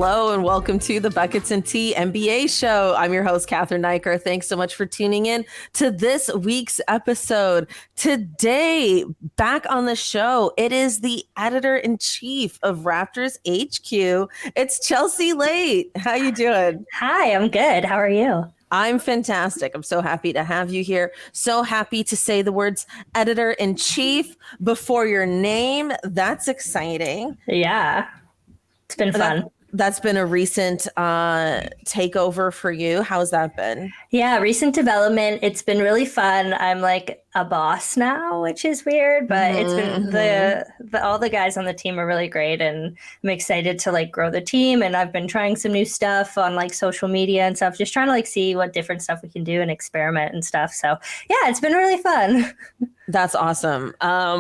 Hello and welcome to the Buckets and Tea NBA show. I'm your host, Cathryn Naiker. Thanks so much for tuning in to this week's episode. Today, back on the show, it is the editor-in-chief of Raptors HQ. It's Chelsea Leite. How you doing? Hi, I'm good. How are you? I'm fantastic. I'm so happy to have you here. So happy to say the words editor-in-chief before your name. That's exciting. Yeah, it's been fun. That's been a recent takeover for you. How's that been? Yeah, recent development. It's been really fun. I'm like a boss now, which is weird, but it's been all the guys on the team are really great, and I'm excited to like grow the team. And I've been trying some new stuff on like social media and stuff, just trying to like see what different stuff we can do and experiment and stuff. So yeah, it's been really fun. That's awesome.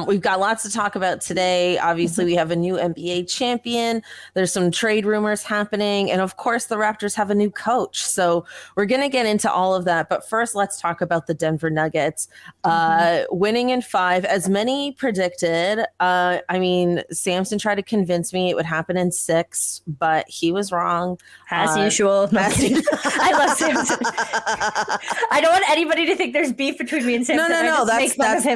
We've got lots to talk about today. Obviously, we have a new NBA champion. There's some trade rumors happening. And of course, the Raptors have a new coach. So we're going to get into all of that. But first, let's talk about the Denver Nuggets. Winning in 5, as many predicted. I mean, Samson tried to convince me it would happen in 6, but he was wrong. As usual. I love Samson. I don't want anybody to think there's beef between me and Samson. No.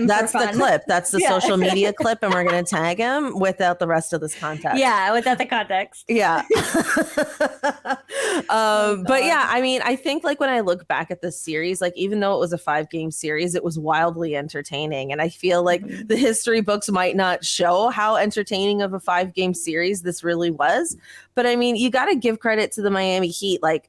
That's the clip. That's the social media clip, and we're going to tag him without the rest of this context. Yeah, without the context. Yeah. But yeah, I mean, I think like when I look back at this series, like even though it was a 5-game series, it was wildly entertaining. And I feel like the history books might not show how entertaining of a 5-game series this really was. But I mean, you got to give credit to the Miami Heat. Like,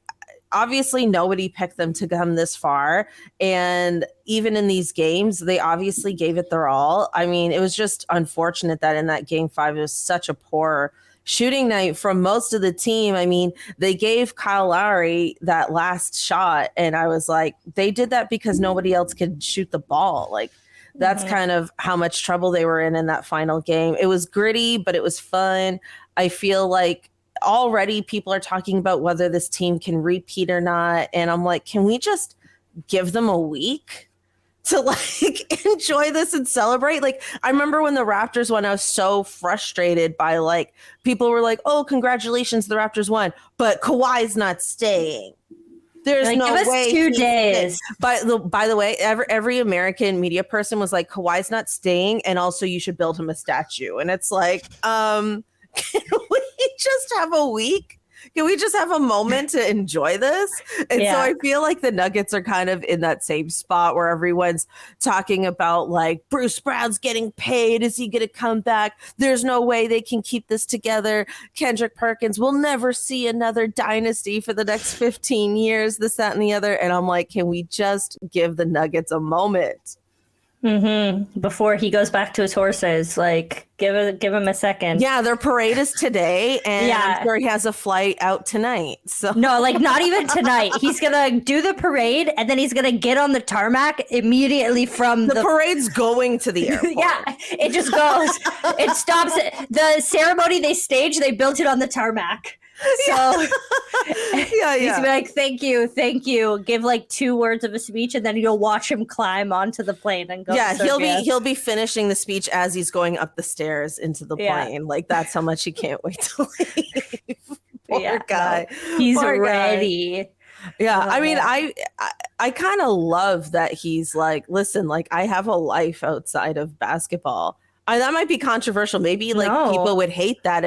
obviously nobody picked them to come this far. And even in these games, they obviously gave it their all. I mean, it was just unfortunate that in that game 5, it was such a poor shooting night from most of the team. I mean, they gave Kyle Lowry that last shot, and I was like, they did that because nobody else could shoot the ball. Like, that's kind of how much trouble they were in that final game. It was gritty, but it was fun. I feel like already people are talking about whether this team can repeat or not. And I'm like, can we just give them a week to like enjoy this and celebrate? Like, I remember when the Raptors won, I was so frustrated by like, people were like, oh, congratulations, the Raptors won, but Kawhi's not staying. There's like, no give us way 2 days. By the way, every American media person was like, Kawhi's not staying, and also you should build him a statue. And it's like, can we just have a week? Can we just have a moment to enjoy this? And so I feel like the Nuggets are kind of in that same spot where everyone's talking about like Bruce Brown's getting paid. Is he going to come back? There's no way they can keep this together. Kendrick Perkins will never see another dynasty for the next 15 years, this, that, and the other. And I'm like, can we just give the Nuggets a moment? Before he goes back to his horses, like give him a second. Yeah, their parade is today, and I'm sure he has a flight out tonight. So no, like not even tonight. He's gonna do the parade, and then he's gonna get on the tarmac immediately from the parade's going to the airport. Yeah, it just goes. It stops. The ceremony they staged, they built it on the tarmac. So he's gonna be like, thank you. Give like 2 words of a speech, and then you'll watch him climb onto the plane and go. Yeah, he'll be finishing the speech as he's going up the stairs into the plane. Like, that's how much he can't wait to leave. Poor guy. No, he's ready. Yeah, I mean, I kind of love that he's like, listen, like I have a life outside of basketball. That might be controversial. Maybe like people would hate that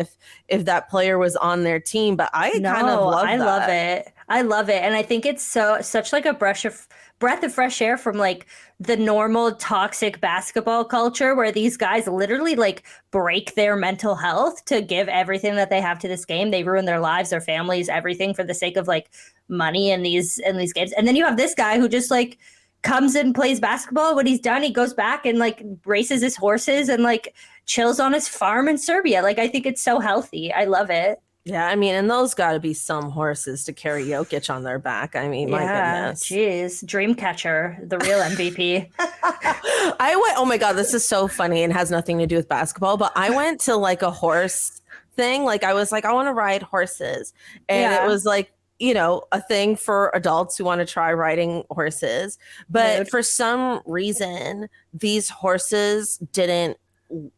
if that player was on their team, but I kind of love that. I love it. And I think it's such like a breath of fresh air from like the normal toxic basketball culture where these guys literally like break their mental health to give everything that they have to this game. They ruin their lives, their families, everything for the sake of like money in these games. And then you have this guy who just like comes and plays basketball. When he's done, he goes back and like races his horses and like chills on his farm in Serbia. Like, I think it's so healthy. I love it. Yeah, I mean, and those got to be some horses to carry Jokic on their back. I mean, my goodness. Jeez, Dreamcatcher, the real MVP. Oh my God, this is so funny and has nothing to do with basketball, but I went to like a horse thing. Like, I was like, I want to ride horses. And it was like, you know, a thing for adults who want to try riding horses. But for some reason, these horses didn't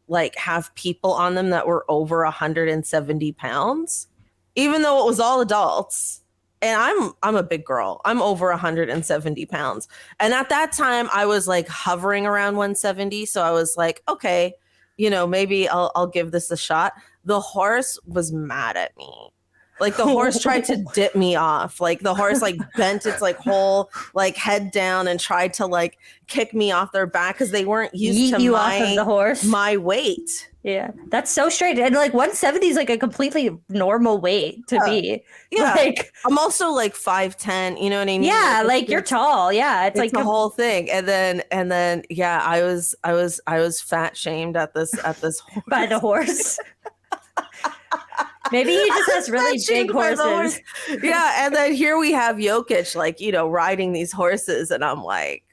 like have people on them that were over 170 pounds. even though it was all adults. And I'm a big girl. I'm over 170 pounds. And at that time I was like hovering around 170. So I was like, okay, maybe I'll give this a shot. The horse was mad at me. Like the horse tried to dip me off. Like the horse like bent its like whole like head down and tried to like kick me off their back because they weren't used to off of the horse. My weight. Yeah, that's so strange. And like 170 is like a completely normal weight to be. Yeah, like I'm also like 5'10", you know what I mean? Yeah, like you're tall. Yeah, it's like the whole thing. And then yeah, I was fat shamed at this horse. By the horse. Maybe he just has really big horses. Yeah, and then here we have Jokic like, riding these horses, and I'm like,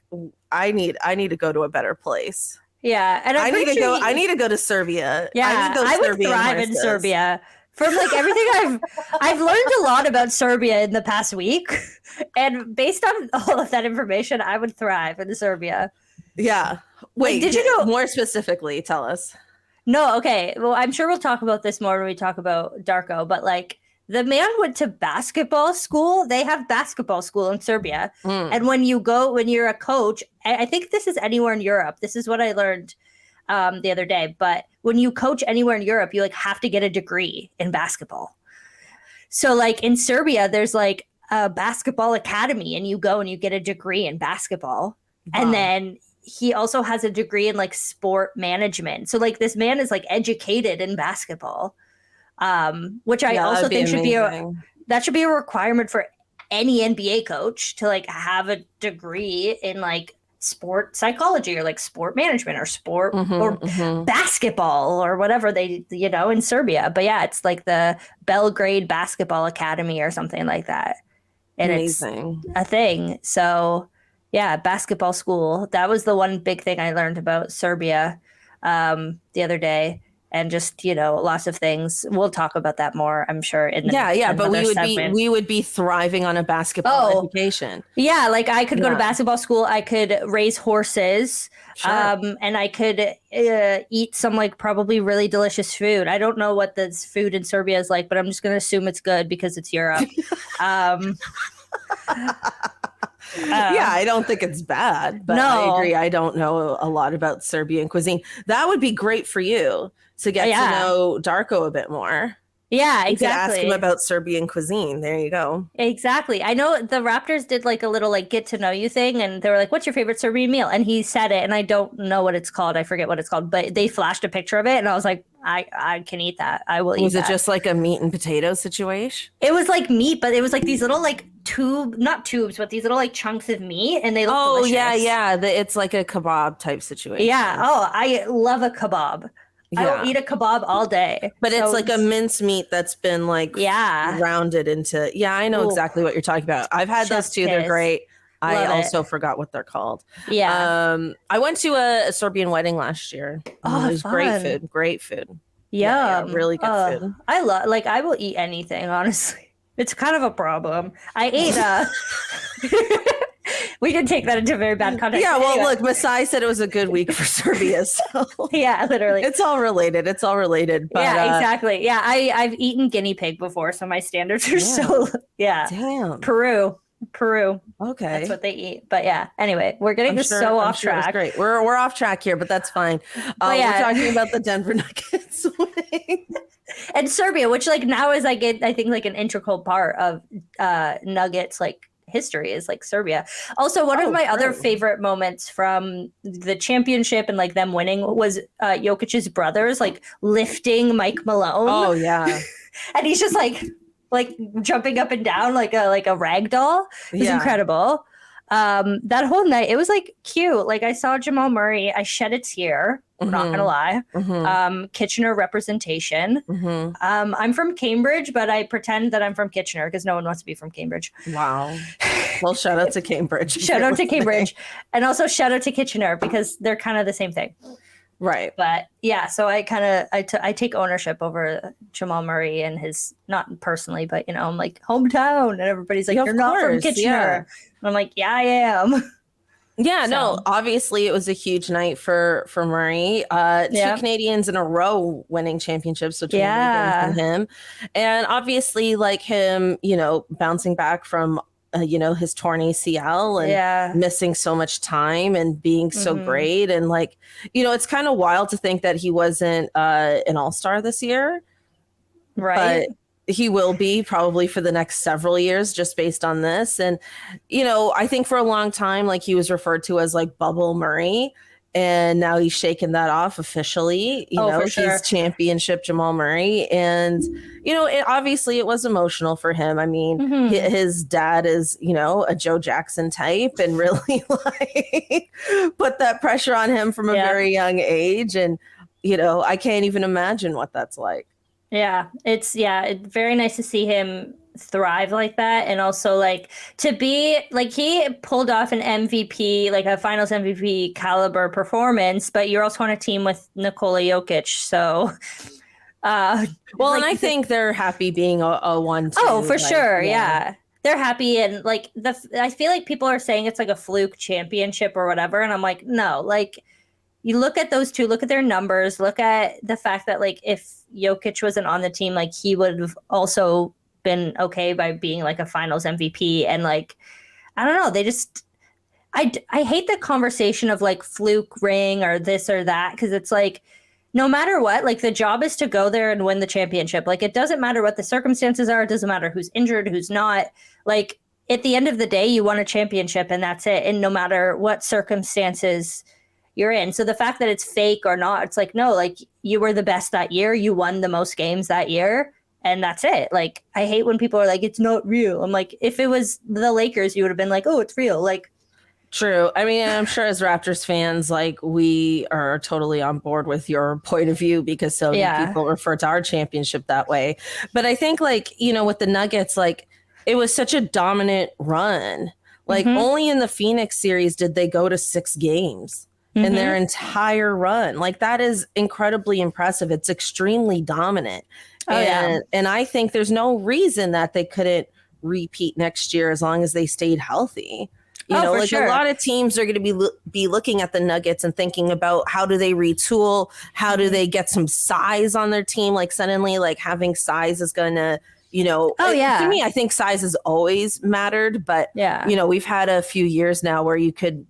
I need to go to a better place. Yeah, and I need to go to Serbia. Yeah, I would thrive in Serbia. From like everything I've learned a lot about Serbia in the past week, and based on all of that information, I would thrive in Serbia. Yeah. Wait, like, did you know more specifically? Tell us. No, okay. Well, I'm sure we'll talk about this more when we talk about Darko, but like the man went to basketball school. They have basketball school in Serbia. And when you're a coach, I think this is anywhere in Europe. This is what I learned the other day. But when you coach anywhere in Europe, you like have to get a degree in basketball. So like in Serbia, there's like a basketball academy and you go and you get a degree in basketball. Wow. And then he also has a degree in like sport management. So like this man is like educated in basketball, which I also think should be a requirement for any NBA coach to like have a degree in like sport psychology or like sport management or sport basketball or whatever they, in Serbia. But yeah, it's like the Belgrade Basketball Academy or something like that. And amazing. It's a thing. So yeah, basketball school. That was the one big thing I learned about Serbia the other day. And just, lots of things. We'll talk about that more, I'm sure. But we would be thriving on a basketball education. Yeah, like I could go to basketball school. I could raise horses. Sure. And I could eat some like probably really delicious food. I don't know what this food in Serbia is like, but I'm just going to assume it's good because it's Europe. Yeah, I don't think it's bad, but I agree. I don't know a lot about Serbian cuisine. That would be great for you to get to know Darko a bit more. Yeah, exactly. You could ask him about Serbian cuisine. There you go. Exactly. I know the Raptors did like a little like get to know you thing, and they were like, "What's your favorite Serbian meal?" And he said it, and I don't know what it's called. I forget what it's called, but they flashed a picture of it, and I was like, I can eat that. I will eat that. Was it just like a meat and potato situation? It was like meat, but it was like these little like not tubes, but these little like chunks of meat, and they look delicious. Yeah. It's like a kebab type situation. Yeah. Oh, I love a kebab. Yeah. I will eat a kebab all day. But it's like a mince meat that's been like rounded into. Yeah, I know exactly what you're talking about. I've had those too. They're great. I also forgot what they're called. Yeah. I went to a Serbian wedding last year. Oh, it was fun. Great food. Yeah, really good food. I will eat anything, honestly. It's kind of a problem. I ate we can take that into very bad context. Yeah, well, look, Masai said it was a good week for Serbia, so yeah, literally. It's all related. But, yeah, exactly. Yeah, I've eaten guinea pig before, so my standards are so Damn. Peru. Okay. That's what they eat. But yeah, anyway, we're getting off track. Great. We're off track here, but that's fine. We're talking about the Denver Nuggets winning. And Serbia, which like now is I think like an integral part of Nuggets like history is like Serbia. Also, one of my other favorite moments from the championship and like them winning was Jokic's brothers like lifting Mike Malone. Oh yeah. And he's just like jumping up and down like a rag doll. It was incredible. That whole night, it was like cute. Like I saw Jamal Murray. I shed a tear. I'm not gonna lie. Kitchener representation. I'm from Cambridge, but I pretend that I'm from Kitchener because no one wants to be from Cambridge. Wow. Well, shout out to Cambridge. Shout out to Cambridge, and also shout out to Kitchener because they're kind of the same thing. Right. But yeah, so I take ownership over Jamal Murray and his, not personally, but I'm like hometown, and everybody's like, you're not from Kitchener. And I'm like, yeah, I am. Yeah, no, So, obviously it was a huge night for Murray. Two yeah. Canadians in a row winning championships between Wiggins and Yeah. him. And obviously like him, bouncing back from his torn ACL and Yeah. missing so much time and being so Hmm. great and like, it's kind of wild to think that he wasn't an all-star this year, Right. but he will be probably for the next several years just based on this. And, I think for a long time, like he was referred to as like Bubble Murray. And now he's shaken that off officially. Oh, for He's sure. championship Jamal Murray. And, obviously it was emotional for him. I mean, Hmm. his dad is, a Joe Jackson type and really like put that pressure on him from a Yeah. very young age. And, I can't even imagine what that's like. Yeah, it's very nice to see him thrive like that, and also like to be like he pulled off an MVP, like a Finals MVP caliber performance. But you're also on a team with Nikola Jokic, so Well, and like I think they're happy being a 1-2. oh, for like, sure, yeah. They're happy, and like I feel like people are saying it's like a fluke championship or whatever, and I'm like, no, like you look at those two, look at their numbers, look at the fact that like if Jokic wasn't on the team, like he would have also been okay by being like a Finals MVP, and like I don't know, they just I hate the conversation of like fluke ring or this or that, because it's like no matter what, like the job is to go there and win the championship. Like it doesn't matter what the circumstances are, it doesn't matter who's injured, who's not. Like at the end of the day, you won a championship and that's it. And no matter what circumstances you're in. So the fact that it's fake or not, it's like, no, like you were the best that year. You won the most games that year. And that's it. Like, I hate when people are like, it's not real. I'm like, if it was the Lakers, you would have been like, oh, it's real. Like, true. I mean, I'm sure as Raptors fans, like we are totally on board with your point of view because so many people refer to our championship that way. But I think like, with the Nuggets, like it was such a dominant run. Like only in the Phoenix series did they go to 6 games. In their entire run. Like that is incredibly impressive. It's extremely dominant. And I think there's no reason that they couldn't repeat next year as long as they stayed healthy. Like a lot of teams are going to be looking at the Nuggets and thinking about how do they retool? How do they get some size on their team? Like suddenly like having size is going to to me, I think size has always mattered, but we've had a few years now where you could,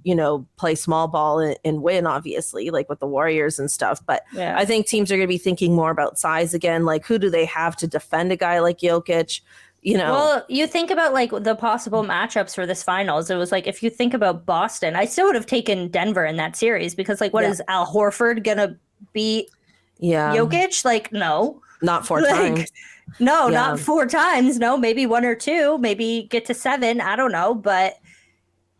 play small ball and win, obviously, like with the Warriors and stuff. But I think teams are going to be thinking more about size again. Like, who do they have to defend a guy like Jokic? Well, you think about like the possible matchups for this finals. It was like if you think about Boston, I still would have taken Denver in that series because like, what is Al Horford gonna beat Jokic? Like, no, not 4 times. No, not 4 times. No, maybe 1 or 2, maybe get to 7. I don't know. But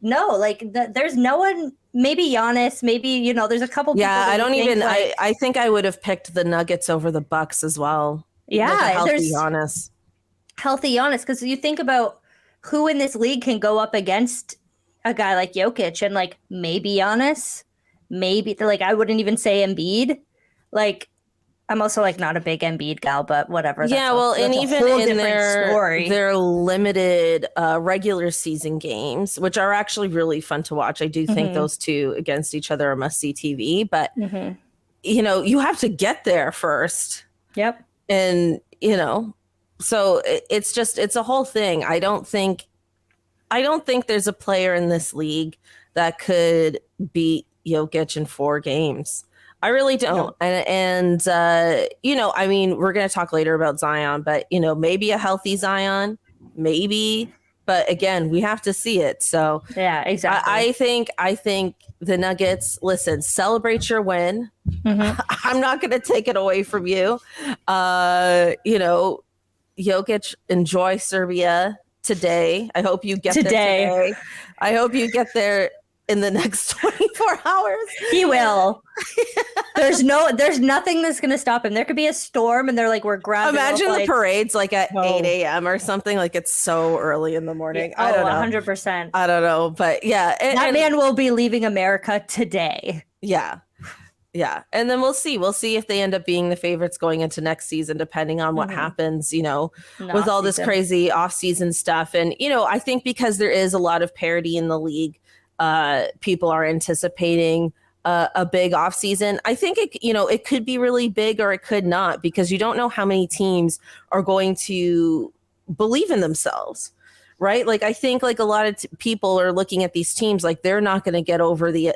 no, like there's no one, maybe Giannis, maybe, there's a couple people. Yeah, I don't even, like, I think I would have picked the Nuggets over the Bucks as well. Yeah, like healthy Giannis. Healthy Giannis, because you think about who in this league can go up against a guy like Jokic and like maybe Giannis, maybe like I wouldn't even say Embiid. Like, I'm also like not a big Embiid gal, but whatever. And even in their limited regular season games, which are actually really fun to watch. I do think those two against each other are must-see TV, but you have to get there first. Yep. And so it's a whole thing. I don't think there's a player in this league that could beat Jokic in 4 games. I really don't. No. And I mean, we're going to talk later about Zion, but, maybe a healthy Zion, maybe. But again, we have to see it. So yeah, exactly. I think the Nuggets, listen, celebrate your win. I'm not going to take it away from you. Jokic, enjoy Serbia today. I hope you get there today. I hope you get there in the next 24 hours. He will. There's nothing that's going to stop him. There could be a storm and they're like, we're grabbing. Imagine the parades like at 8 a.m. or something. Like it's so early in the morning. Yeah. I don't know. 100%. I don't know. But yeah. That man will be leaving America today. Yeah. Yeah. And then we'll see. We'll see if they end up being the favorites going into next season, depending on what happens, with all this crazy off-season stuff. And, I think because there is a lot of parity in the league, people are anticipating a big offseason. I think it could be really big or it could not, because you don't know how many teams are going to believe in themselves. Right. Like, I think like a lot of people are looking at these teams like they're not going to get over the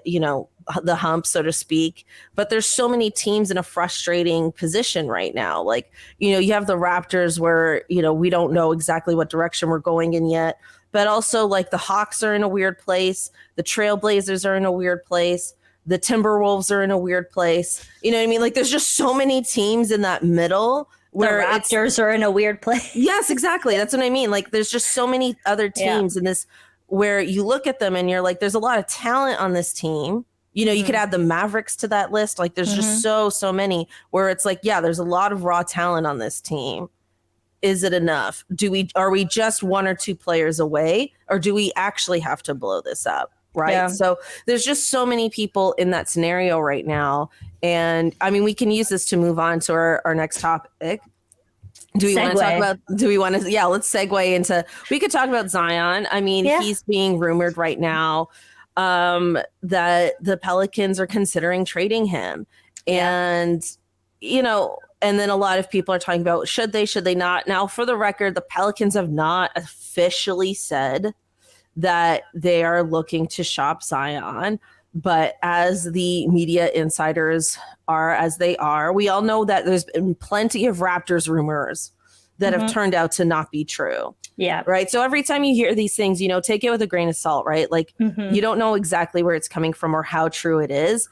hump, so to speak. But there's so many teams in a frustrating position right now. Like, you have the Raptors where, we don't know exactly what direction we're going in yet. But also, like, the Hawks are in a weird place. The Trailblazers are in a weird place. The Timberwolves are in a weird place. You know what I mean? Like, there's just so many teams in that middle. Where the Raptors are in a weird place. Yes, exactly. That's what I mean. Like, there's just so many other teams in this where you look at them and you're like, there's a lot of talent on this team. You could add the Mavericks to that list. Like, there's just so many where it's like, yeah, there's a lot of raw talent on this team. Is it enough? Are we just one or two players away, or do we actually have to blow this up? Right. Yeah. So there's just so many people in that scenario right now. And I mean, we can use this to move on to our next topic. Do we want to talk about, let's segue into, we could talk about Zion. I mean, he's being rumored right now that the Pelicans are considering trading him. And, and then a lot of people are talking about, should they not? Now, for the record, the Pelicans have not officially said that they are looking to shop Zion. But as the media insiders are, as they are, we all know that there's been plenty of Raptors rumors that have turned out to not be true. Yeah. Right. So every time you hear these things, take it with a grain of salt, right? Like, you don't know exactly where it's coming from or how true it is.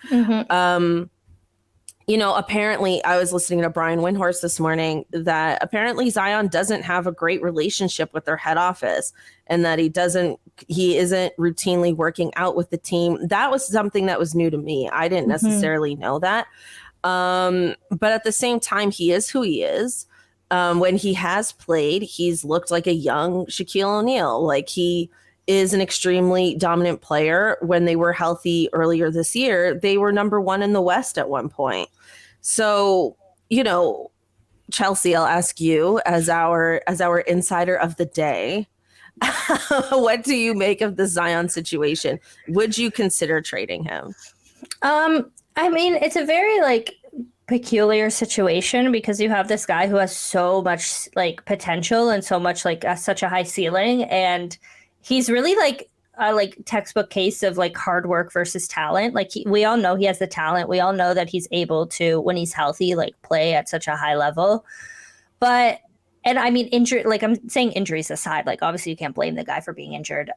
Apparently I was listening to Brian Windhorst this morning that apparently Zion doesn't have a great relationship with their head office, and that he isn't routinely working out with the team. That was something that was new to me. I didn't necessarily know that. But at the same time, he is who he is. When he has played, he's looked like a young Shaquille O'Neal. Like, he is an extremely dominant player. When they were healthy earlier this year, they were number one in the West at one point. So, Chelsea, I'll ask you as our insider of the day, what do you make of the Zion situation? Would you consider trading him? I mean, it's a very peculiar situation, because you have this guy who has so much potential and so much such a high ceiling, and he's really a textbook case of hard work versus talent. We all know he has the talent. We all know that he's able to, when he's healthy, play at such a high level. But, and I mean, injury, I'm saying injuries aside, obviously you can't blame the guy for being injured.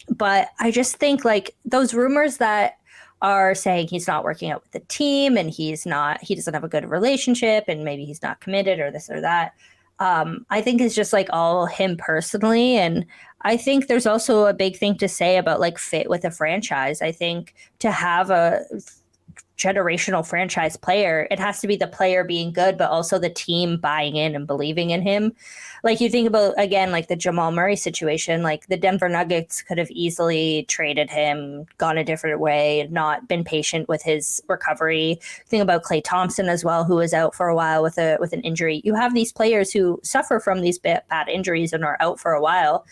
But I just think those rumors that are saying he's not working out with the team and he doesn't have a good relationship and maybe he's not committed or this or that, I think it's just all him personally. And I think there's also a big thing to say about fit with a franchise. I think to have a generational franchise player, it has to be the player being good, but also the team buying in and believing in him. You think about, again, the Jamal Murray situation, the Denver Nuggets could have easily traded him, gone a different way, not been patient with his recovery. Think about Klay Thompson as well, who was out for a while with an injury. You have these players who suffer from these bad injuries and are out for a while.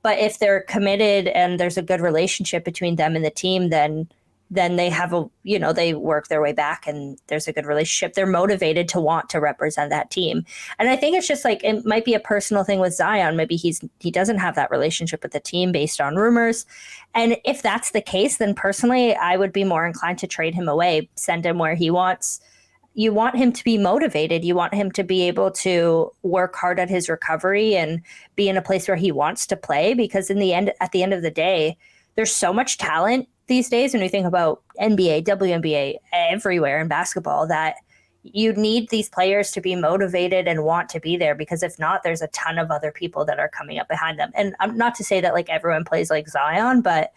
But if they're committed and there's a good relationship between them and the team, then they have they work their way back and there's a good relationship. They're motivated to want to represent that team. And I think it's just it might be a personal thing with Zion. Maybe he doesn't have that relationship with the team based on rumors. And if that's the case, then personally, I would be more inclined to trade him away, send him where he wants. You want him to be motivated. You want him to be able to work hard at his recovery and be in a place where he wants to play, because at the end of the day, there's so much talent these days when we think about NBA, WNBA, everywhere in basketball, that you need these players to be motivated and want to be there, because if not, there's a ton of other people that are coming up behind them. And I'm not to say that everyone plays like Zion, but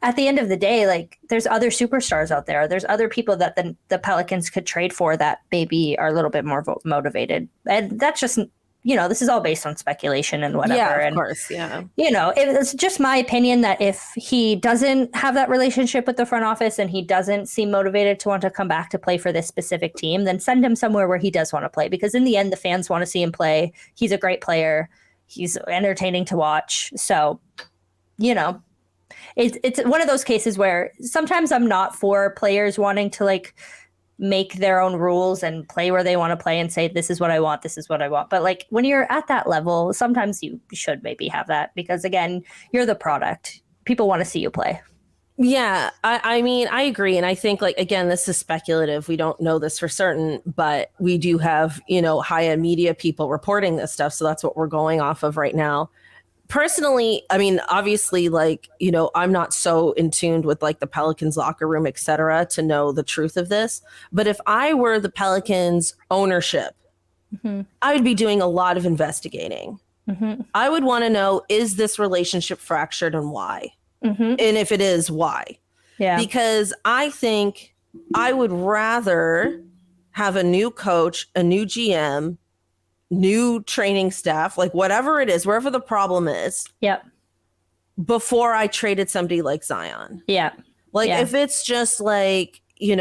at the end of the day, there's other superstars out there. There's other people that the Pelicans could trade for that maybe are a little bit more motivated. And that's just, this is all based on speculation and whatever. Yeah, of course. Yeah. It's just my opinion that if he doesn't have that relationship with the front office and he doesn't seem motivated to want to come back to play for this specific team, then send him somewhere where he does want to play. Because in the end, the fans want to see him play. He's a great player. He's entertaining to watch. So, It's one of those cases where sometimes I'm not for players wanting to like make their own rules and play where they want to play and say, this is what I want, this is what I want. But like when you're at that level, sometimes you should maybe have that because again, you're the product. People want to see you play. Yeah, I mean, I agree. And I think, like, again, this is speculative. We don't know this for certain, but we do have, high-end media people reporting this stuff. So that's what we're going off of right now. Personally, I mean, obviously, like, I'm not so in tune with like the Pelicans locker room, et cetera, to know the truth of this. But if I were the Pelicans ownership, I would be doing a lot of investigating. I would want to know, is this relationship fractured and why? And if it is, why? Yeah. Because I think I would rather have a new coach, a new GM, new training staff, like whatever it is, wherever the problem is. Yep. Before I traded somebody like Zion. Yeah. Like if it's just like, you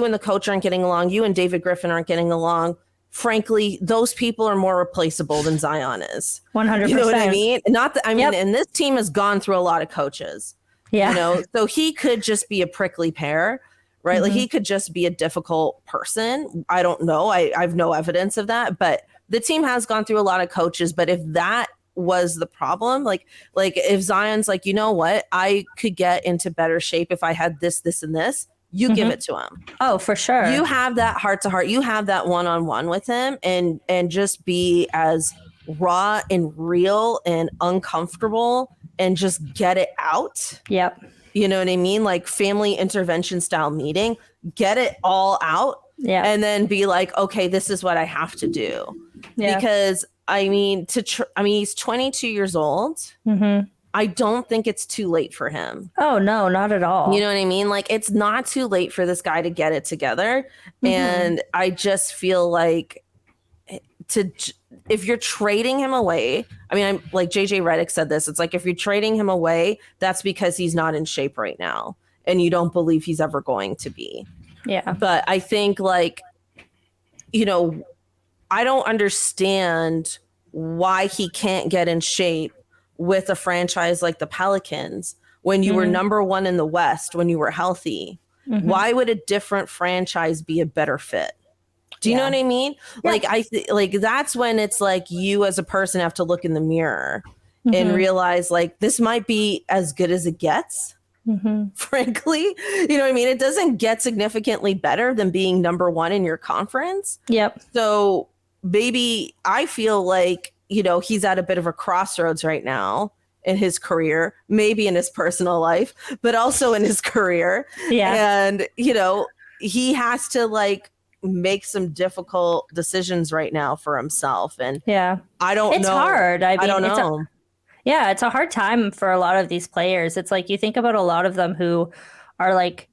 and the coach aren't getting along, you and David Griffin aren't getting along. Frankly, those people are more replaceable than Zion is. 100%. You know what I mean? Not that, I mean, and this team has gone through a lot of coaches. Yeah. So he could just be a prickly pear, right? Like he could just be a difficult person. I don't know. I've no evidence of that, but the team has gone through a lot of coaches. But if that was the problem, like if Zion's like, you know what, I could get into better shape if I had this, this, and this. You give it to him. Oh, for sure. You have that heart to heart. You have that one-on-one with him and just be as raw and real and uncomfortable and just get it out. Yep. You know what I mean? Like family intervention style meeting, get it all out. Yeah. And then be like, okay, this is what I have to do. Yeah. Because I mean, he's 22 years old. I don't think it's too late for him. Oh, no, not at all. You know what I mean? Like, it's not too late for this guy to get it together. And I just feel like if you're trading him away, I mean, I'm like JJ Redick said this. It's like, if you're trading him away, that's because he's not in shape right now. And you don't believe he's ever going to be. Yeah. But I think like, I don't understand why he can't get in shape with a franchise like the Pelicans when you were number one in the West, when you were healthy. Why would a different franchise be a better fit? Do you know what I mean? Yeah. Like that's when it's like you as a person have to look in the mirror and realize like this might be as good as it gets. Frankly, you know what I mean? It doesn't get significantly better than being number one in your conference. Yep. So maybe I feel like, he's at a bit of a crossroads right now in his career, maybe in his personal life, but also in his career. Yeah. And, he has to like make some difficult decisions right now for himself. And I don't know. It's hard. I don't know. It's a hard time for a lot of these players. It's like you think about a lot of them who are like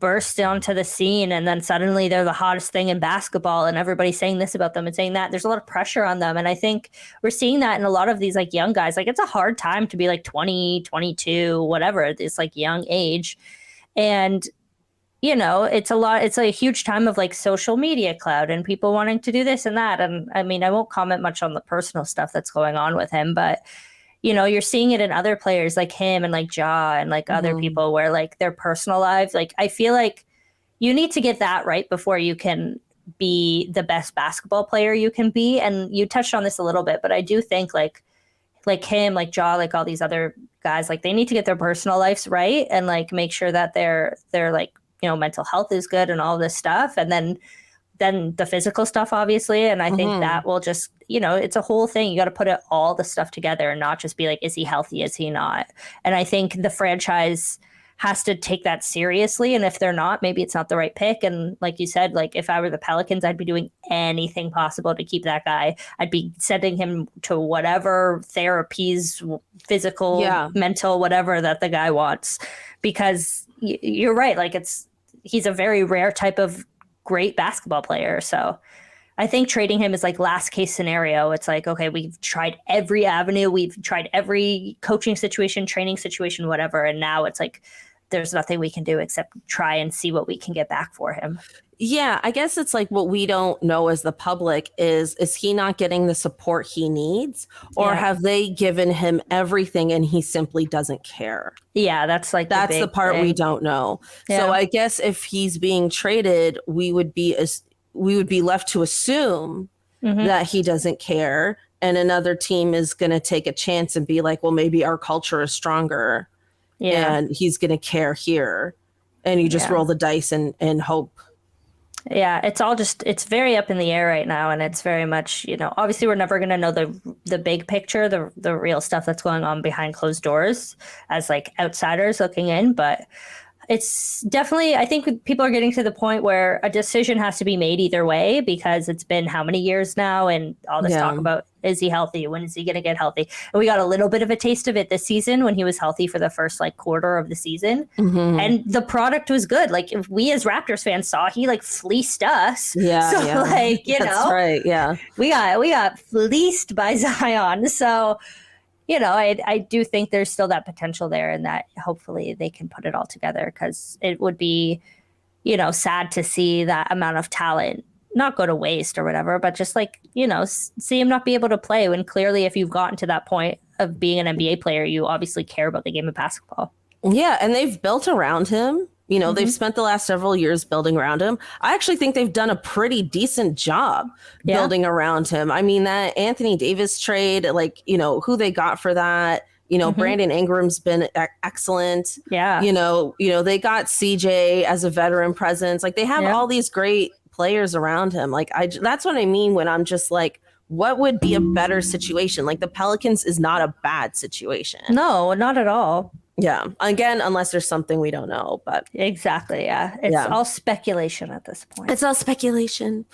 burst onto the scene and then suddenly they're the hottest thing in basketball and everybody's saying this about them and saying that. There's a lot of pressure on them. And I think we're seeing that in a lot of these like young guys. Like it's a hard time to be like 20, 22, whatever, this like young age. And it's a huge time of like social media cloud and people wanting to do this and that. And I mean, I won't comment much on the personal stuff that's going on with him, but you're seeing it in other players like him and like Ja and like other people where like their personal lives, like I feel like you need to get that right before you can be the best basketball player you can be. And you touched on this a little bit, but I do think like him, like Ja, like all these other guys, like they need to get their personal lives right and like make sure that they're like, mental health is good and all this stuff. And then the physical stuff, obviously. And I think that will just, it's a whole thing. You got to put all the stuff together and not just be like, is he healthy? Is he not? And I think the franchise has to take that seriously. And if they're not, maybe it's not the right pick. And like you said, like if I were the Pelicans, I'd be doing anything possible to keep that guy. I'd be sending him to whatever therapies, physical, mental, whatever that the guy wants, because you're right. Like he's a very rare type of great basketball player. So I think trading him is like last case scenario. It's like, okay, we've tried every avenue. We've tried every coaching situation, training situation, whatever. And now it's like, there's nothing we can do except try and see what we can get back for him. Yeah, I guess it's like what we don't know as the public is he not getting the support he needs, or Yeah. have they given him everything and he simply doesn't care? Yeah, that's like That's the big part we thing. don't know. So Yeah. I guess if he's being traded, we would be left to assume Hmm. that he doesn't care, and another team is going to take a chance and be like, well, maybe our culture is stronger Yeah. and he's going to care here. And you just Yeah. roll the dice and hope. Yeah, it's all just it's very up in the air right now, and it's very much, obviously we're never going to know the big picture, the real stuff that's going on behind closed doors as like outsiders looking in, but it's definitely, I think people are getting to the point where a decision has to be made either way, because it's been how many years now, and all this talk Yeah. about, is he healthy? When is he going to get healthy? And we got a little bit of a taste of it this season when he was healthy for the first like quarter of the season. Mhm. And the product was good. Like, if we as Raptors fans saw, he like fleeced us. Yeah, So yeah. like, That's right. Yeah. we got fleeced by Zion. So I do think there's still that potential there, and that hopefully they can put it all together, because it would be, sad to see that amount of talent not go to waste or whatever, but just like, see him not be able to play, when clearly if you've gotten to that point of being an NBA player, you obviously care about the game of basketball. Yeah. And they've built around him. Mm-hmm. They've spent the last several years building around him. I actually think they've done a pretty decent job building around him. I mean, that Anthony Davis trade, like, who they got for that, Mm-hmm. Brandon Ingram's been excellent. Yeah. They got CJ as a veteran presence. Like, they have all these great players around him. Like, that's what I mean when I'm just like, what would be a better situation? Like, the Pelicans is not a bad situation. No, not at all. Yeah. Again, unless there's something we don't know, but Exactly. Yeah. It's all speculation at this point. it's all speculation.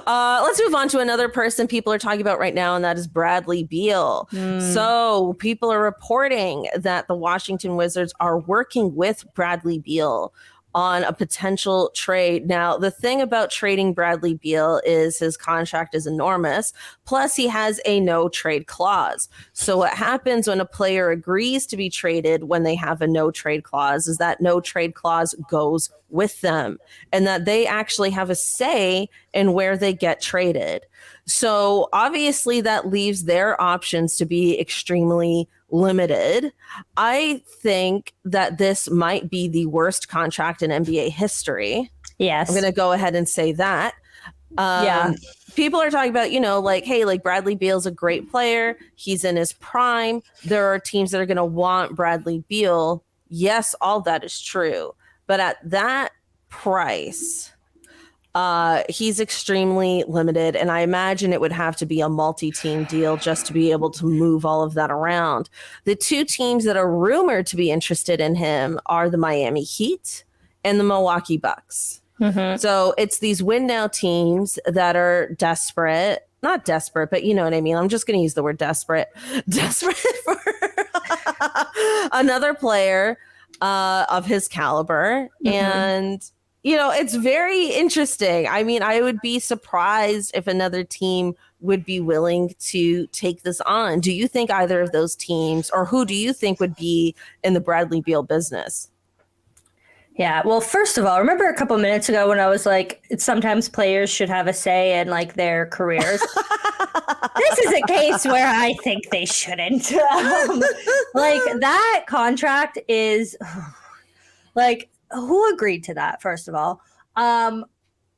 Let's move on to another person people are talking about right now, and that is Bradley Beal. So people are reporting that the Washington Wizards are working with Bradley Beal on a potential trade. Now, the thing about trading Bradley Beal is his contract is enormous. Plus, he has a no trade clause. So what happens when a player agrees to be traded when they have a no trade clause is that no trade clause goes with them, and that they actually have a say in where they get traded. So obviously that leaves their options to be extremely limited. I think that this might be the worst contract in NBA history. Yes. I'm going to go ahead and say that. People are talking about, like, hey, like Bradley Beal's a great player. He's in his prime. There are teams that are going to want Bradley Beal. Yes, all that is true. But at that price, he's extremely limited, and I imagine it would have to be a multi-team deal just to be able to move all of that around. The two teams that are rumored to be interested in him are the Miami Heat and the Milwaukee Bucks. Mm-hmm. So it's these win now teams that are desperate. Not desperate, but you know what I mean. I'm just going to use the word desperate for another player of his caliber. Mm-hmm. And it's very interesting. I mean, I would be surprised if another team would be willing to take this on. Do you think either of those teams, or who do you think would be in the Bradley Beal business? Yeah. Well, first of all, remember a couple minutes ago when I was like, sometimes players should have a say in like their careers. This is a case where I think they shouldn't. Like, that contract is like, who agreed to that, first of all?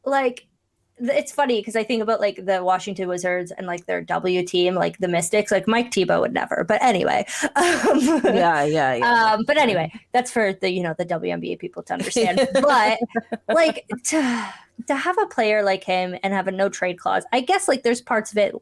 Like, it's funny because I think about like the Washington Wizards and like their W team, like the Mystics. Like, Mike Tebow would never, but anyway. Yeah. But anyway, that's for the the WNBA people to understand. But like, to have a player like him and have a no trade clause, I guess like there's parts of it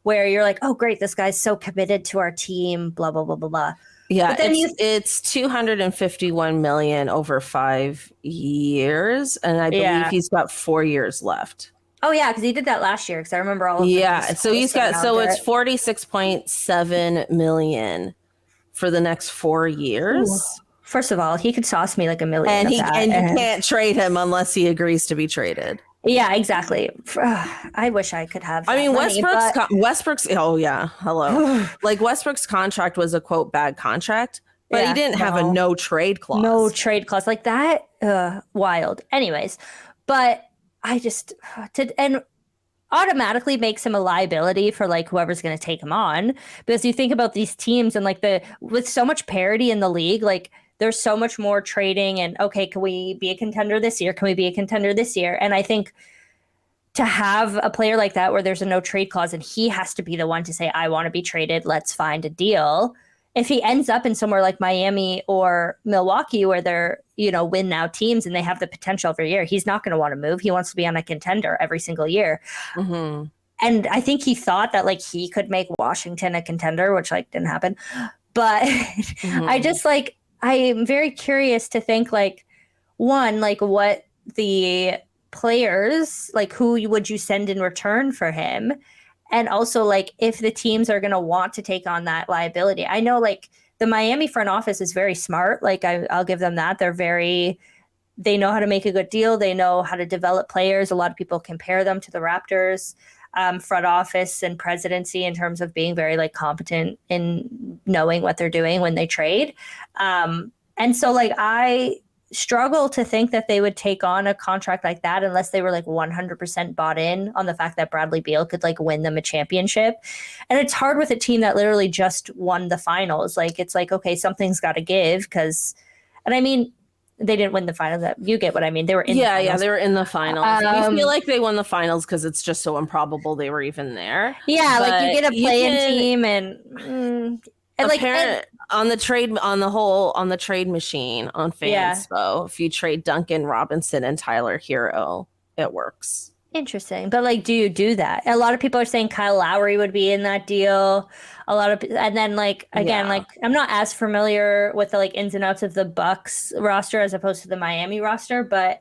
where you're like, oh great, this guy's so committed to our team, blah blah blah blah blah. Yeah, it's $251 million over 5 years, and I believe he's got 4 years left. Oh yeah, because he did that last year. Because I remember all. Of so he's got it's $46.7 million for the next 4 years. Ooh. First of all, he could sauce me like $1 million, and you can't trade him unless he agrees to be traded. Yeah, exactly. I wish I could have. I mean, money, Westbrook's. Oh yeah, hello. Like, Westbrook's contract was a quote bad contract, But he didn't have a no trade clause. No trade clause like that. Wild. Anyways, but I just and automatically makes him a liability for like whoever's going to take him on, because you think about these teams and like with so much parity in the league, like there's so much more trading and okay, can we be a contender this year? Can we be a contender this year? And I think to have a player like that where there's a no trade clause and he has to be the one to say, I want to be traded, let's find a deal. If he ends up in somewhere like Miami or Milwaukee where they're, win now teams and they have the potential every year, he's not going to want to move. He wants to be on a contender every single year. Mm-hmm. And I think he thought that like he could make Washington a contender, which like didn't happen. But Mm-hmm. I just like, I'm very curious to think like, one, like what the players, like who would you send in return for him? And also, like, if the teams are going to want to take on that liability. I know, like, the Miami front office is very smart. Like, I'll give them that. They know how to make a good deal. They know how to develop players. A lot of people compare them to the Raptors front office and presidency in terms of being very, like, competent in knowing what they're doing when they trade. And so, like, I struggle to think that they would take on a contract like that unless they were like 100% bought in on the fact that Bradley Beal could like win them a championship. And it's hard with a team that literally just won the finals. Like, it's like, okay, something's got to give and I mean, they didn't win the finals. You get what I mean? They were in the finals. Yeah, they were in the finals. You feel like they won the finals because it's just so improbable they were even there. Yeah, but like you get a play-in team and like on the trade machine on Fanspo, if you trade Duncan Robinson and Tyler Hero, it works. Interesting. But like, do you do that? A lot of people are saying Kyle Lowry would be in that deal. And then like, again, like I'm not as familiar with the like ins and outs of the Bucks roster as opposed to the Miami roster, but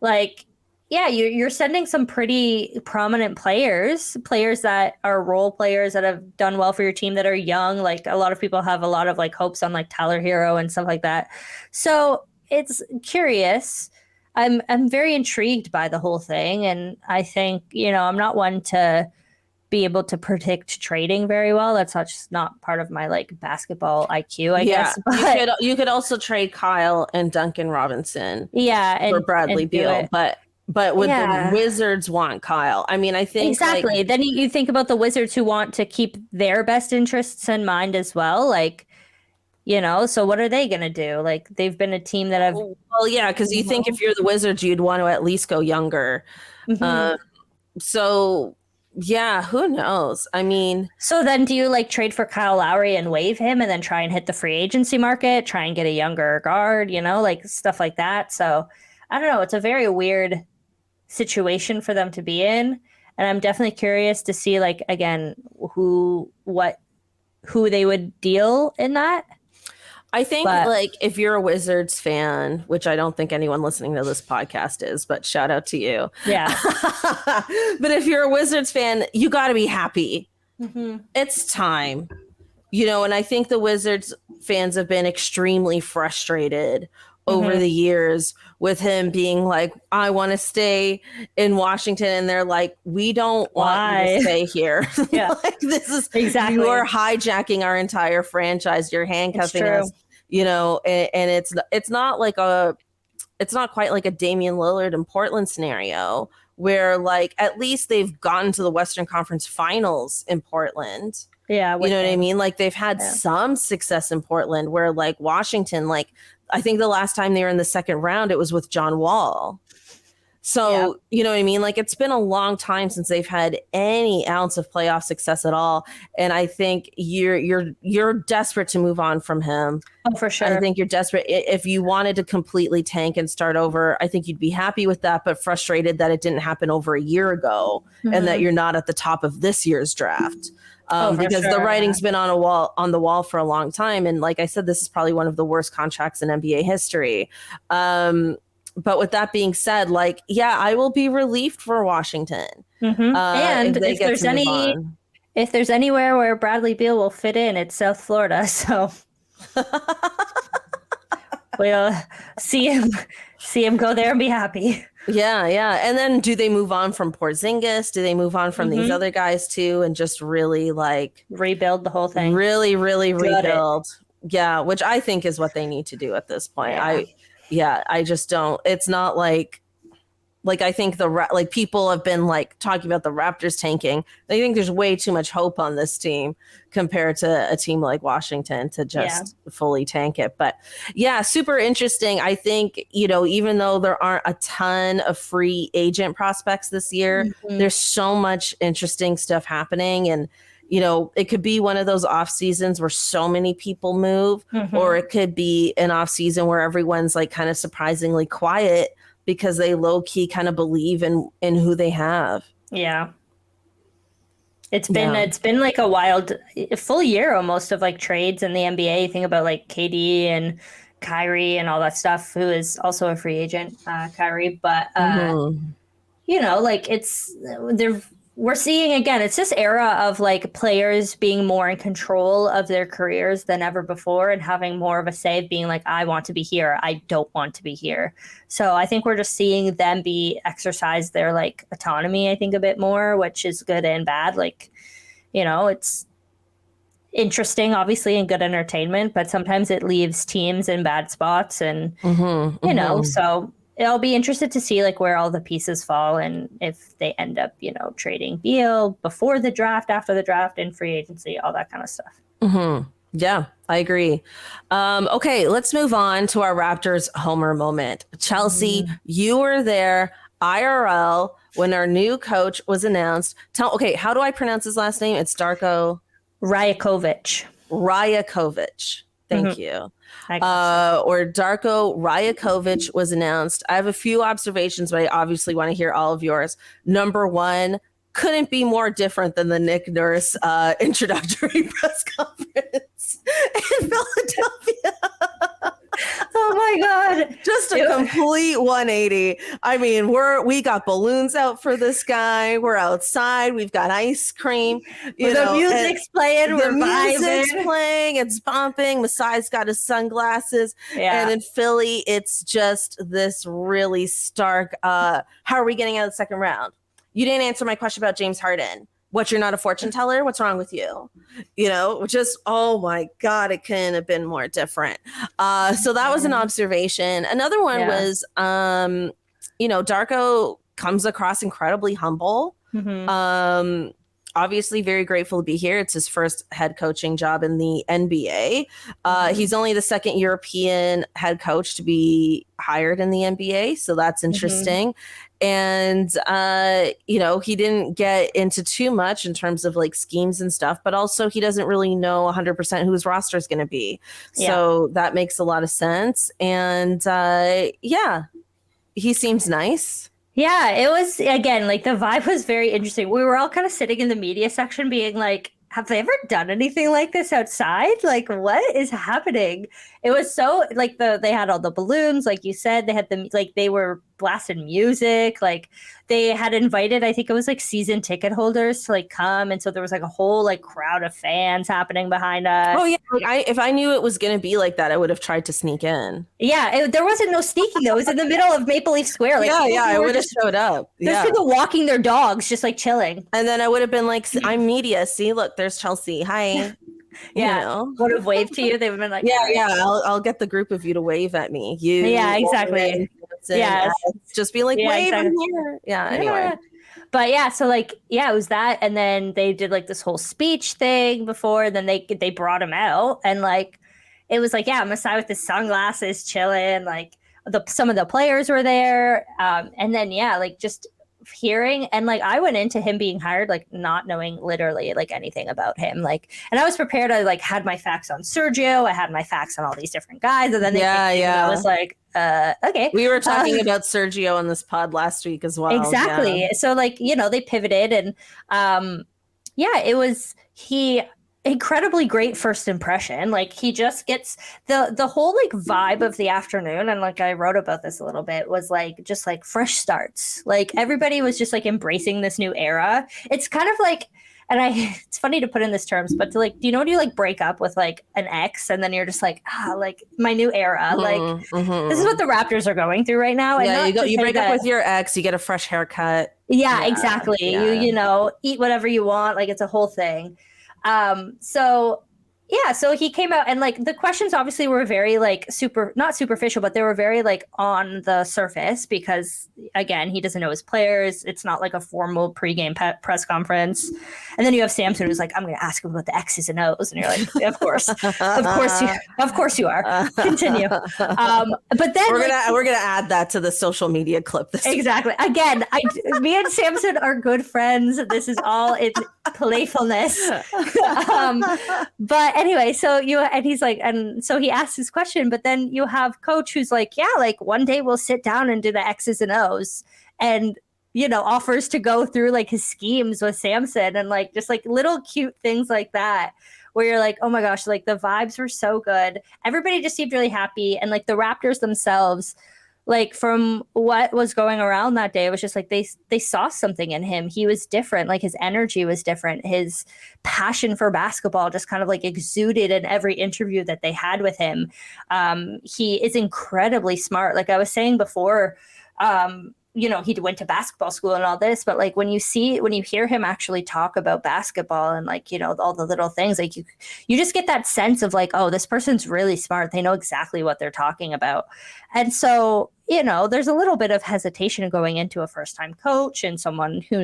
like, yeah, you're sending some pretty prominent players that are role players that have done well for your team that are young. Like a lot of people have a lot of like hopes on like Tyler Hero and stuff like that. So it's curious. I'm very intrigued by the whole thing. And I think, I'm not one to be able to predict trading very well. That's just not part of my like basketball IQ, I guess. But you could also trade Kyle and Duncan Robinson for Bradley Beal, but would the Wizards want Kyle? I mean, I think exactly. Then you think about the Wizards who want to keep their best interests in mind as well. Like, so what are they going to do? Like, they've been a team that have. Well, yeah, because you think if you're the Wizards, you'd want to at least go younger. Mm-hmm. So, yeah, who knows? I mean. So then do you like trade for Kyle Lowry and waive him and then try and hit the free agency market, try and get a younger guard, like stuff like that. So I don't know. It's a very weird situation for them to be in, and I'm definitely curious to see like again who they would deal in that. I think like if you're a Wizards fan, which I don't think anyone listening to this podcast is, but shout out to you. Yeah. But if you're a Wizards fan, you got to be happy. Mm-hmm. It's time, and I think the Wizards fans have been extremely frustrated over the years with him being like, I want to stay in Washington. And they're like, we don't want you to stay here. Yeah. Like, this is exactly. You are hijacking our entire franchise. You're handcuffing us, and it's not quite like a Damian Lillard in Portland scenario where like, at least they've gotten to the Western Conference Finals in Portland. Yeah. You know what I mean? Like they've had some success in Portland where like Washington, like, I think the last time they were in the second round, it was with John Wall. So, you know what I mean? Like it's been a long time since they've had any ounce of playoff success at all. And I think you're desperate to move on from him. Oh, for sure. I think you're desperate. If you wanted to completely tank and start over, I think you'd be happy with that, but frustrated that it didn't happen over a year ago and that you're not at the top of this year's draft. Because the writing's been on the wall for a long time. And like I said, this is probably one of the worst contracts in NBA history. But with that being said, like, yeah, I will be relieved for Washington. And if there's anywhere where Bradley Beal will fit in, it's South Florida. So we'll see him go there and be happy. Yeah. And then do they move on from Porzingis? Do they move on from these other guys too and just really like rebuild the whole thing? Really, really rebuild. Yeah, which I think is what they need to do at this point. Yeah. I just don't. It's not like I think like people have been like talking about the Raptors tanking. I think there's way too much hope on this team compared to a team like Washington to just fully tank it. But yeah, super interesting. I think, even though there aren't a ton of free agent prospects this year, there's so much interesting stuff happening. And, it could be one of those off seasons where so many people move, or it could be an off season where everyone's like kind of surprisingly quiet because they low key kind of believe in who they have. Yeah. It's been like a full year almost of like trades in the NBA. You think about like KD and Kyrie and all that stuff, who is also a free agent, Kyrie. But, we're seeing again, it's this era of like players being more in control of their careers than ever before and having more of a say, being like, I want to be here, I don't want to be here. So I think we're just seeing them exercise their like autonomy, I think, a bit more, which is good and bad. Like, it's interesting, obviously, and good entertainment, but sometimes it leaves teams in bad spots. And, so I'll be interested to see like where all the pieces fall and if they end up, trading Beal before the draft, after the draft, in free agency, all that kind of stuff. Yeah, I agree. Okay, let's move on to our Raptors homer moment. Chelsea, you were there IRL when our new coach was announced. How do I pronounce his last name? It's Darko Rajakovic. Thank you. Or Darko Rajakovic was announced. I have a few observations, but I obviously want to hear all of yours. Number one, couldn't be more different than the Nick Nurse introductory press conference in Philadelphia. Oh my God. Just a complete 180. I mean, we got balloons out for this guy. We're outside. We've got ice cream. The music's playing. We're vibing. Music's playing. It's bumping. Masai's got his sunglasses. Yeah. And in Philly, it's just this really stark, how are we getting out of the second round? You didn't answer my question about James Harden. What, you're not a fortune teller? What's wrong with you? Just, oh my God, it couldn't have been more different. So that was an observation. Another one was, Darko comes across incredibly humble. Obviously very grateful to be here. It's his first head coaching job in the NBA. He's only the second European head coach to be hired in the NBA. So that's interesting. And, he didn't get into too much in terms of like schemes and stuff, but also he doesn't really know 100% who his roster is going to be. So that makes a lot of sense. And he seems nice. Yeah, it was, again, like the vibe was very interesting. We were all kind of sitting in the media section being like, have they ever done anything like this outside? Like, what is happening? It was so like they had all the balloons, like you said, they had they were blasting music, like they had invited, I think it was like season ticket holders to like come. And so there was like a whole like crowd of fans happening behind us. Oh yeah. Like if I knew it was going to be like that, I would have tried to sneak in. Yeah. There wasn't no sneaking though. It was in the middle of Maple Leaf Square. Like, I would have showed up. There's people walking their dogs, just like chilling. And then I would have been like, I'm media. See, look, there's Chelsea. Hi. Would have waved to you. They would have been like, I'll get the group of you to wave at me. Exactly. Just be like, wave, exactly. I'm here. Anyway. But so like, it was that. And then they did like this whole speech thing before, and then they brought him out, and like, it was like, Masai with his sunglasses chilling, like some of the players were there. And then, like just hearing, and like I went into him being hired like not knowing literally like anything about him, like, and I was prepared. I like had my facts on Sergio, I had my facts on all these different guys, and then I was like, okay, we were talking about Sergio on this pod last week as well. Exactly. So like, they pivoted, and it was incredibly great first impression. Like he just gets the whole like vibe of the afternoon, and like I wrote about this a little bit, was like just like fresh starts. Like everybody was just like embracing this new era. It's kind of like, and it's funny to put in this terms, but to like, do you know when you like break up with like an ex and then you're just like, like my new era, like this is what the Raptors are going through right now. And you break up with your ex, you get a fresh haircut. Exactly. You eat whatever you want. Like it's a whole thing. So Yeah, so he came out and like the questions obviously were very like not superficial, but they were very like on the surface because again, he doesn't know his players. It's not like a formal pregame press conference. And then you have Samson who's like, I'm going to ask him about the X's and O's, and you're like, yeah, of course, of course you are. Continue. But then we're gonna add that to the social media clip. Exactly. Again, me and Samson are good friends. This is all in playfulness. But anyway, so he's like, and so he asks his question, but then you have coach who's like, yeah, like one day we'll sit down and do the X's and O's, and offers to go through like his schemes with Samson and like just like little cute things like that, where you're like, oh my gosh, like the vibes were so good. Everybody just seemed really happy, and like the Raptors themselves, like from what was going around that day, it was just like they saw something in him. He was different. Like his energy was different. His passion for basketball just kind of like exuded in every interview that they had with him. He is incredibly smart. Like I was saying before, he went to basketball school and all this, but like when you hear him actually talk about basketball and like, all the little things, like you just get that sense of like, oh, this person's really smart. They know exactly what they're talking about. And so, there's a little bit of hesitation going into a first-time coach and someone who,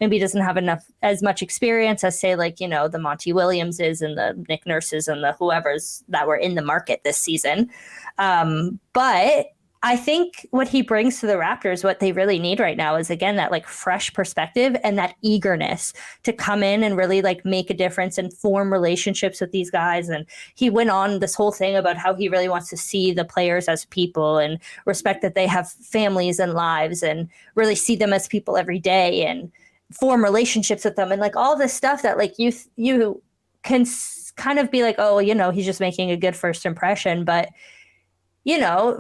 maybe doesn't have as much experience as say like, the Monty Williamses and the Nick Nurses and the whoever's that were in the market this season. But I think what he brings to the Raptors, what they really need right now is, again, that like fresh perspective and that eagerness to come in and really like make a difference and form relationships with these guys. And he went on this whole thing about how he really wants to see the players as people and respect that they have families and lives and really see them as people every day and form relationships with them. And like all this stuff that like you can kind of be like, oh, he's just making a good first impression. But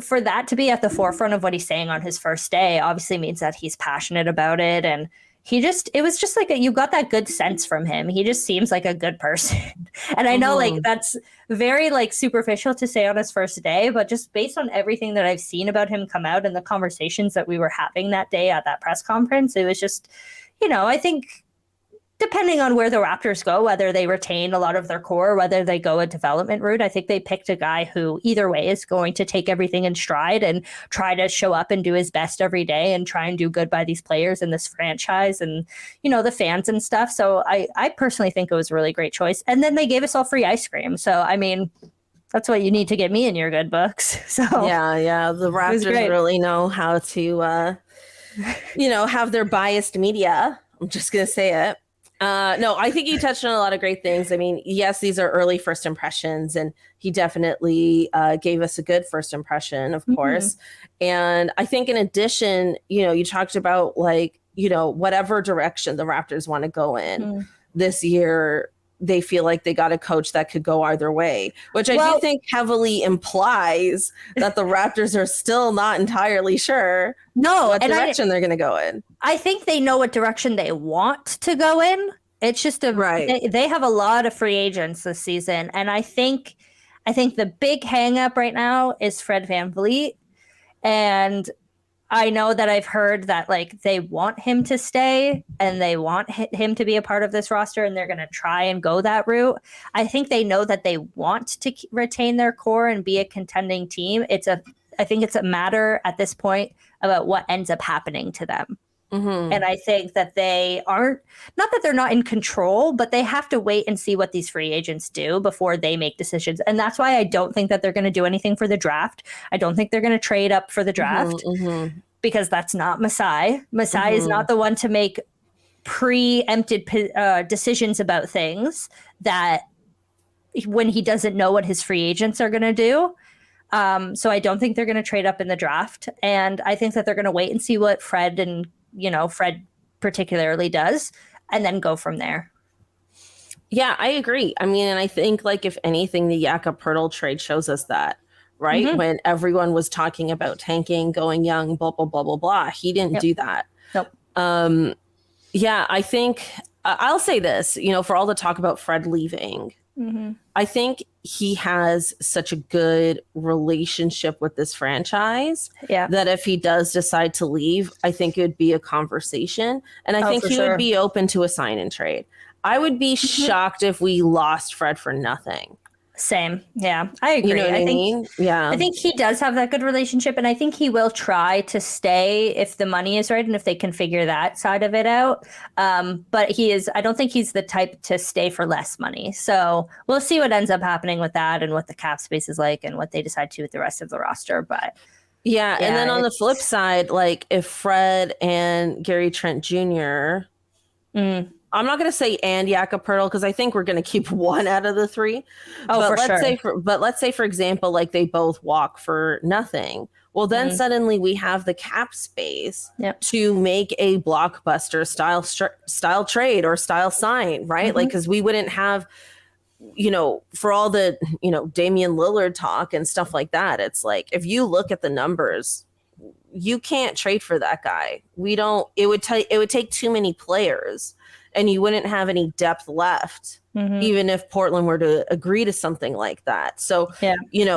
for that to be at the forefront of what he's saying on his first day obviously means that he's passionate about it. And it was just like you got that good sense from him. He just seems like a good person. And I know like that's very like superficial to say on his first day, but just based on everything that I've seen about him come out and the conversations that we were having that day at that press conference, it was just, I think depending on where the Raptors go, whether they retain a lot of their core, whether they go a development route, I think they picked a guy who either way is going to take everything in stride and try to show up and do his best every day and try and do good by these players in this franchise and, the fans and stuff. So I personally think it was a really great choice. And then they gave us all free ice cream. So, I mean, that's what you need to get me in your good books. So yeah. The Raptors really know how to, have their biased media. I'm just going to say it. No, I think he touched on a lot of great things. I mean, yes, these are early first impressions, and he definitely gave us a good first impression, of course. And I think in addition, you talked about like, whatever direction the Raptors want to go in this year, they feel like they got a coach that could go either way, which I do think heavily implies that the Raptors are still not entirely sure what direction they're going to go in. I think they know what direction they want to go in. It's just they have a lot of free agents this season. And I think the big hang up right now is Fred VanVleet. And I know that I've heard that like they want him to stay and they want him to be a part of this roster and they're going to try and go that route. I think they know that they want to retain their core and be a contending team. I think it's a matter at this point about what ends up happening to them. And I think that they aren't, not that they're not in control, but they have to wait and see what these free agents do before they make decisions. And that's why I don't think that they're going to do anything for the draft. I don't think they're going to trade up for the draft because that's not Masai. Masai is not the one to make preempted decisions about things that when he doesn't know what his free agents are going to do. So I don't think they're going to trade up in the draft. And I think that they're going to wait and see what Fred and, Fred particularly does, and then go from there. Yeah, I agree. I mean, and I think like if anything, the Jakob Poeltl trade shows us that, right? When everyone was talking about tanking, going young, blah, blah, blah, blah, blah. He didn't do that. Nope. Yeah, I think I'll say this, for all the talk about Fred leaving, I think he has such a good relationship with this franchise that if he does decide to leave, I think it would be a conversation. And I think he would be open to a sign and trade. I would be shocked if we lost Fred for nothing. Same. Yeah, I agree. You know what I mean? Yeah. I think he does have that good relationship, and I think he will try to stay if the money is right and if they can figure that side of it out. But I don't think he's the type to stay for less money. So we'll see what ends up happening with that and what the cap space is like and what they decide to with the rest of the roster. But yeah, and then on the flip side, like if Fred and Gary Trent Jr. I'm not going to say and Jakob Poeltl because I think we're going to keep one out of the three. Oh, but sure. Let's say, for example, like they both walk for nothing. Well, then suddenly we have the cap space to make a blockbuster style trade or style sign, right? Like, because we wouldn't have, for all the, Damian Lillard talk and stuff like that. It's like, if you look at the numbers, you can't trade for that guy. It would take too many players. And you wouldn't have any depth left, even if Portland were to agree to something like that. So,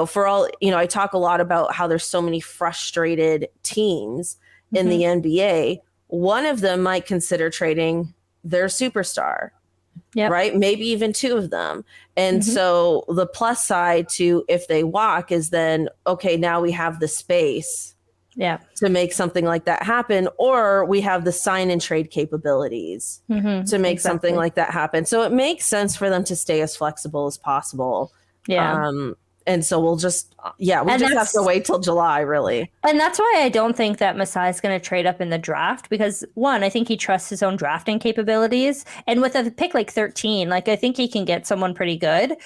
for all, I talk a lot about how there's so many frustrated teams in the NBA. One of them might consider trading their superstar, right? Maybe even two of them. And so the plus side to if they walk is then, okay, now we have the space to make something like that happen, or we have the sign and trade capabilities to make something like that happen. So it makes sense for them to stay as flexible as possible. And so we'll just have to wait till July, really. And that's why I don't think that Masai is going to trade up in the draft because, one, I think he trusts his own drafting capabilities. And with a pick like 13, like I think he can get someone pretty good.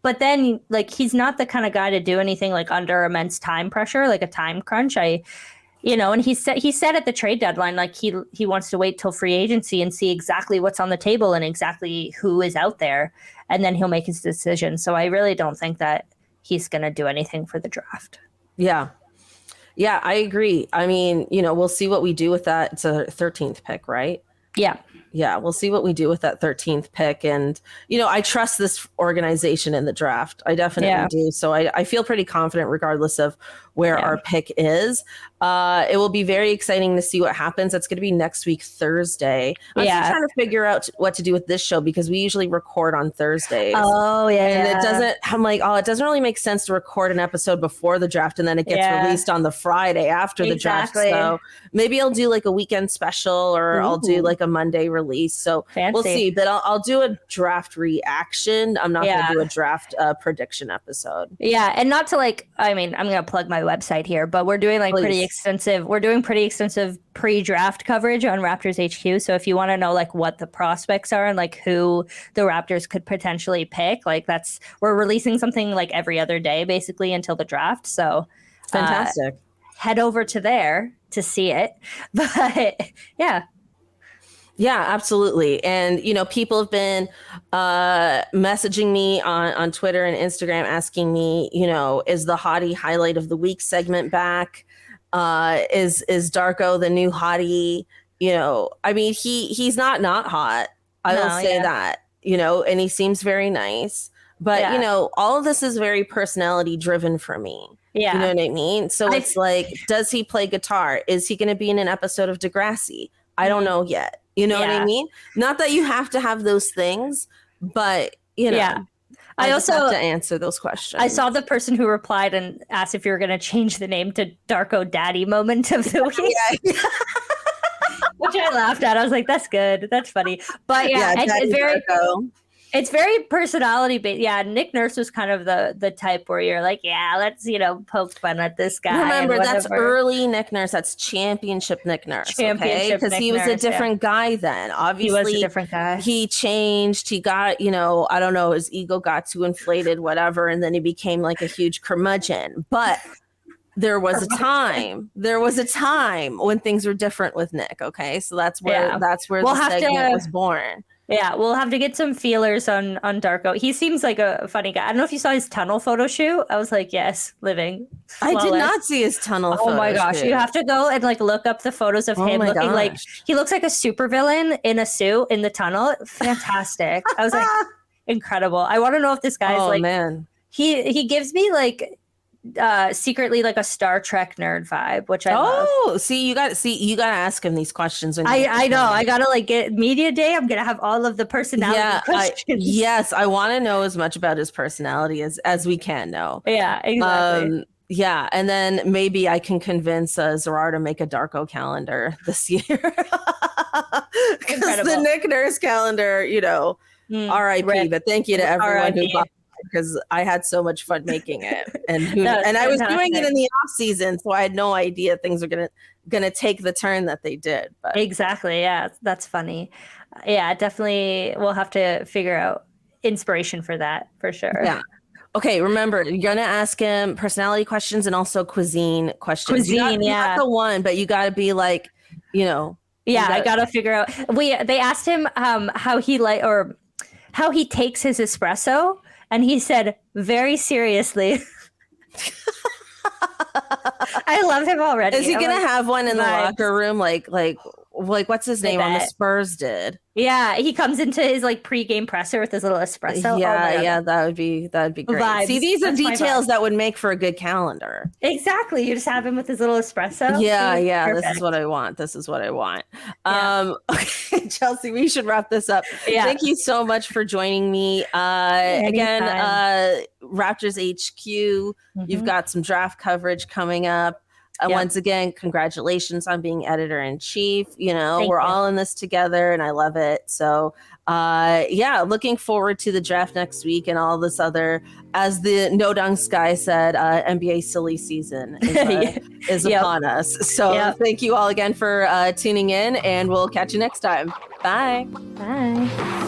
But then, like, he's not the kind of guy to do anything like under immense time pressure, like a time crunch. And he said at the trade deadline, like he wants to wait till free agency and see exactly what's on the table and exactly who is out there, and then he'll make his decision. So I really don't think that he's going to do anything for the draft. Yeah, I agree. I mean, we'll see what we do with that. It's a 13th pick, right? Yeah, we'll see what we do with that 13th pick. And, I trust this organization in the draft. I definitely do. So I feel pretty confident regardless of where our pick is. It will be very exciting to see what happens. That's going to be next week, Thursday. I'm still trying to figure out what to do with this show because we usually record on Thursdays. Oh, yeah. And it doesn't really make sense to record an episode before the draft and then it gets released on the Friday after the draft. So maybe I'll do like a weekend special or I'll do like a Monday release. So we'll see. But I'll do a draft reaction. I'm not going to do a draft prediction episode. Yeah. And not to I'm going to plug my website here, but we're doing pretty extensive pre-draft coverage on Raptors HQ. So if you want to know what the prospects are and who the Raptors could potentially pick, we're releasing something every other day basically until the draft. So fantastic. Head over to there to see it. But yeah, absolutely. And, people have been messaging me on Twitter and Instagram asking me, is the hottie highlight of the week segment back? Is Darko the new hottie? I mean, he's not hot. I will say that, and he seems very nice. But, all of this is very personality driven for me. Yeah. You know what I mean? So it's does he play guitar? Is he going to be in an episode of Degrassi? I don't know yet. You know what I mean? Not that you have to have those things, but, I also have to answer those questions. I saw the person who replied and asked if you were going to change the name to Darko Daddy Moment of the Week. Which I laughed at. I was like, that's good. That's funny. But it's very personality based. Yeah, Nick Nurse was kind of the type where you're like, let's poke fun at this guy. Remember, that's early Nick Nurse. That's championship Nick Nurse. Because he was a different guy then. Obviously, he was a different guy. He changed. He got I don't know. His ego got too inflated, whatever, and then he became a huge curmudgeon. But there was a time. There was a time when things were different with Nick. Okay, so that's where the segment was born. Yeah, we'll have to get some feelers on Darko. He seems like a funny guy. I don't know if you saw his tunnel photo shoot. I was like, yes, living flawless. I did not see his tunnel photo. Oh my gosh, shoot. You have to go and look up the photos of him looking he looks like a supervillain in a suit in the tunnel. Fantastic. I was like, incredible. I want to know if this guy's man. He gives me secretly like a Star Trek nerd vibe, which I love. Oh, you got to ask him these questions. I know. I gotta like get media day. I'm gonna have all of the personality questions. Yes, I want to know as much about his personality as we can know. Yeah, exactly. Yeah, and then maybe I can convince Zarar to make a Darko calendar this year. Because the Nick Nurse calendar, R.I.P. Right. But thank you to everyone who bought it, because I had so much fun making it, and I was doing it in the off season, so I had no idea things were gonna take the turn that they did. But exactly, yeah, that's funny. Yeah, definitely, we'll have to figure out inspiration for that for sure. Yeah. Okay, remember, you're gonna ask him personality questions and also cuisine questions. You got the one, but you got to be like, Yeah, I gotta figure out. They asked him how he takes his espresso, and he said very seriously. I love him already. Is he gonna have one in the locker room, like what's his name on the Spurs did? Yeah, he comes into his like pregame presser with his little espresso. Yeah, that would be great. Vibes. See, these are details that would make for a good calendar. Exactly. You just have him with his little espresso. Yeah. Perfect. This is what I want. Yeah. Okay, Chelsea, we should wrap this up. Yeah. Thank you so much for joining me. Again, Raptors HQ. Mm-hmm. You've got some draft coverage coming up. Once again, congratulations on being editor-in-chief. We're all in this together, and I love it. So, looking forward to the draft next week and all this other, as the No Dung Sky said, NBA silly season is upon us. So thank you all again for tuning in, and we'll catch you next time. Bye. Bye.